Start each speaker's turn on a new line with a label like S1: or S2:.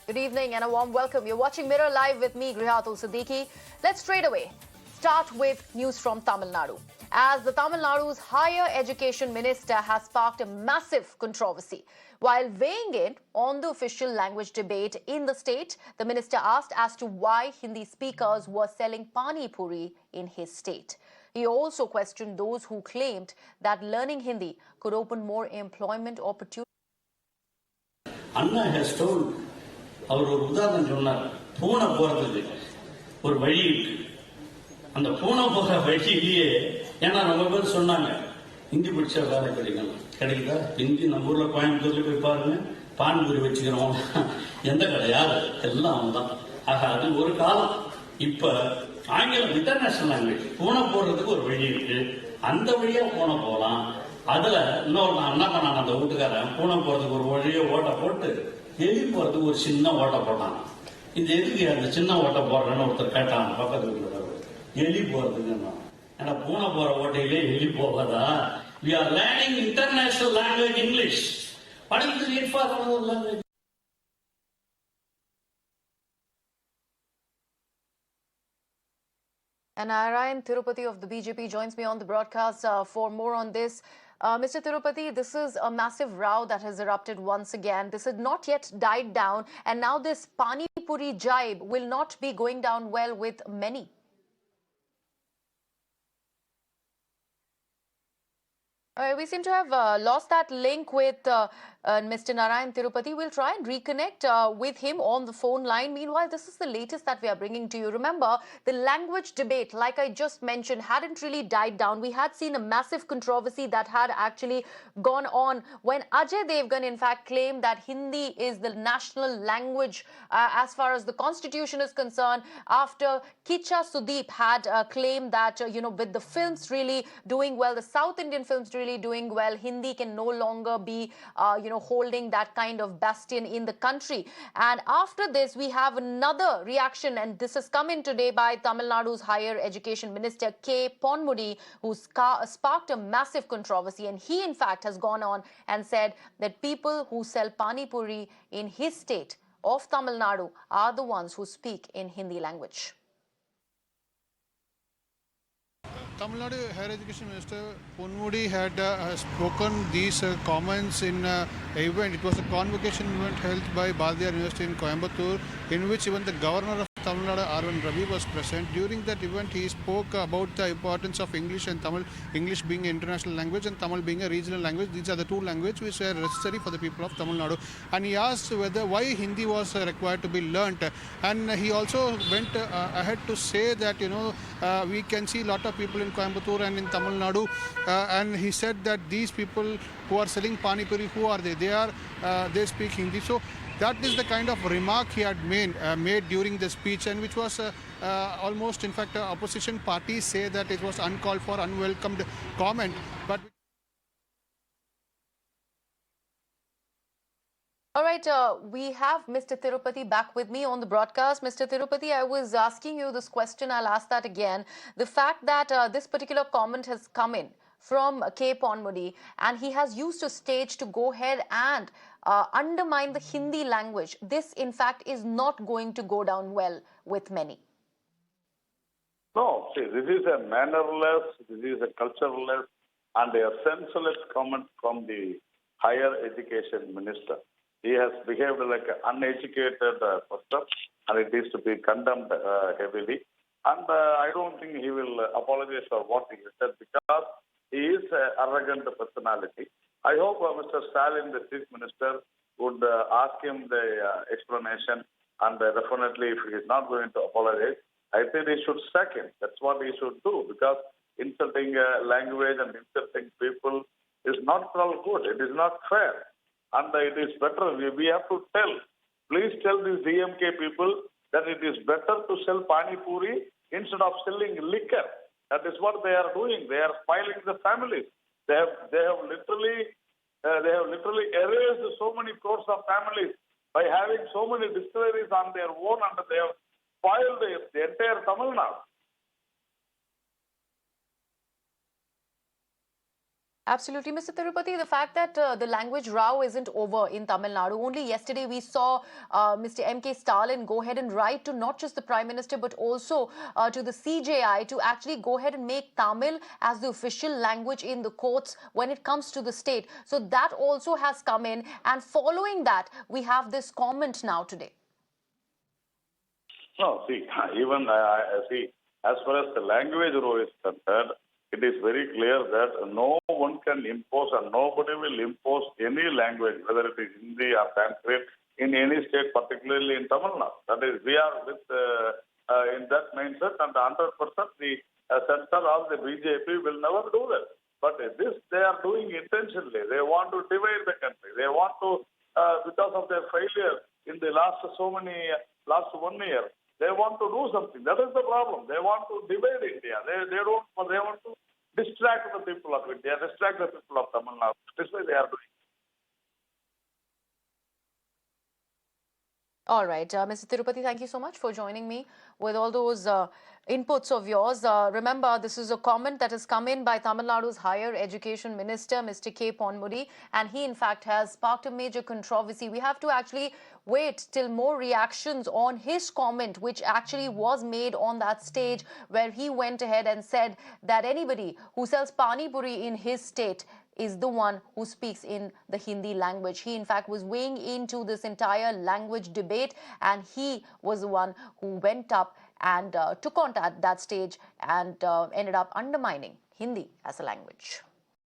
S1: Good evening and a warm welcome. You're watching Mirror Live with me, Grihatul Siddiqui. Let's straight away start with news from Tamil Nadu. As the Tamil Nadu's higher education minister has sparked a massive controversy. While weighing in on the official language debate in the state, the minister asked as to why Hindi speakers were selling Pani Puri in his state. He also questioned those who claimed that learning Hindi could open more employment opportunities.
S2: Anna has told அவர் ஒரு உதாரணம் சொன்னார். பூனை போறதுக்கு ஒரு வழி இருக்கு. அந்த பூனை போற வழியிலேயே ஏன்னா நம்ம பேர் சொன்னாங்க ஹிந்தி படிச்சா வேலை கிடைக்குதா? ஹிந்தி நம்ம ஊர்ல கோயம்புத்தூர்ல போய் பாருங்க, பான்பூரி வச்சுக்கிறோம், எந்த கடை யாரு எல்லாம் அவன் தான். ஆக அது ஒரு காலம். இப்ப ஆங்கிலம் இன்டர்நேஷனல் லாங்குவேஜ் பூனை போடுறதுக்கு ஒரு வழி இருக்கு, அந்த வழியா பூனை போகலாம். அதுல இன்னொரு நான் என்ன பண்ணான், அந்த வீட்டுக்காரன் பூனை போறதுக்கு ஒரு வழியை ஓட்ட போட்டு எலி போறதுக்கு ஒரு சின்ன ஓட்ட போட்டான். இந்த எதுக்கு அந்த சின்ன ஓட்ட போடுறேன்னு ஒருத்தர் கேட்டான் பக்கத்து வீட்டுல. எலி போறதுக்கு ஏன்னா பூனை போற ஓட்டையிலே எலி போகாதா? We are learning international language English. What is the need for another language?
S1: And Narayan Tirupati of the BJP joins me on the broadcast for more on this. Mr. Tirupati, this is a massive row that has erupted once again. This has not yet died down, and now this Pani Puri jibe will not be going down well with many. We seem to have lost that link with Mr. Narayan Tirupati. We'll try and reconnect with him on the phone line. Meanwhile, this is the latest that we are bringing to you. Remember, the language debate, like I just mentioned, hadn't really died down. We had seen a massive controversy that had actually gone on when Ajay Devgan, in fact, claimed that Hindi is the national language as far as the constitution is concerned, after Kicha Sudeep had claimed that, with the films really doing well, the South Indian films really doing well, Hindi can no longer be, holding that kind of bastion in the country. And after this, we have another reaction, and this has come in today by Tamil Nadu's higher education minister, Ponmudy, who sparked a massive controversy. And he, in fact, has gone on and said that people who sell Pani Puri in his state of Tamil Nadu are the ones who speak in Hindi language.
S3: Tamil Nadu Higher Education Minister Ponmudy had spoken these comments in an event. It was a convocation event held by Bharathiar University in Coimbatore, in which even the governor of Tamil Nadu, Arvind Ravi, was present. During that event, he spoke about the importance of English and Tamil, English being an international language and Tamil being a regional language. These are the two languages which are necessary for the people of Tamil Nadu. And he asked why Hindi was required to be learnt. And he also went ahead to say that, we can see a lot of people in Coimbatore and in Tamil Nadu, and he said that these people who are selling Pani Puri, who are they? They speak Hindi. So that is the kind of remark he had made during the speech, and which was almost, in fact, opposition parties say that it was uncalled for, unwelcomed comment. But
S1: all right, we have Mr. Tirupati back with me on the broadcast. Mr. Tirupati, I was asking you this question. I'll ask that again. The fact that this particular comment has come in from Ponmudy, and he has used a stage to go ahead and undermine the Hindi language. This, in fact, is not going to go down well with many.
S4: No, see, this is a mannerless, this is a cultureless, and a senseless comment from the higher education minister. He has behaved like an uneducated person, and it is to be condemned heavily. And I don't think he will apologize for what he said, because he is an arrogant personality. I hope Mr. Stalin, the chief minister, would ask him the explanation, and definitely if he is not going to apologize, I think he should sack him. That's what he should do, because insulting language and insulting people is not at all good. It is not fair. And it is better, we have to please tell these DMK people that it is better to sell Pani Puri instead of selling liquor. That is what they are doing. They are spoiling the families. They have literally erased so many crores of families by having so many distilleries on their own, and they have spoiled the entire Tamil Nadu.
S1: Absolutely, Mr. Tirupati. The fact that the language row isn't over in Tamil Nadu. Only yesterday we saw Mr. M.K. Stalin go ahead and write to not just the Prime Minister but also to the CJI to actually go ahead and make Tamil as the official language in the courts when it comes to the state. So that also has come in. And following that, we have this comment now today.
S4: No, see, even see, as far as the language rule is concerned, it is very clear that no one can impose and nobody will impose any language, whether it is Hindi or Sanskrit, in any state, particularly in Tamil Nadu. That is, we are with in that mindset, and 100% the center of the BJP will never do that. But this they are doing intentionally. They want to divide the country. They want to, because of their failure in the last 1 year, they want to do something. That is the problem. They want to divide India. They want to distract the people of India, distract the people of Tamil Nadu. This is what they are doing.
S1: All right, Mr. Tirupati, thank you so much for joining me with all those inputs of yours. Remember, this is a comment that has come in by Tamil Nadu's Higher Education Minister, Mr. K. Ponmudy, and he, in fact, has sparked a major controversy. We have to actually wait till more reactions on his comment, which actually was made on that stage where he went ahead and said that anybody who sells Pani Puri in his state is the one who speaks in the Hindi language. He, in fact, was weighing into this entire language debate, and he was the one who went up and took on that stage and ended up undermining Hindi as a language.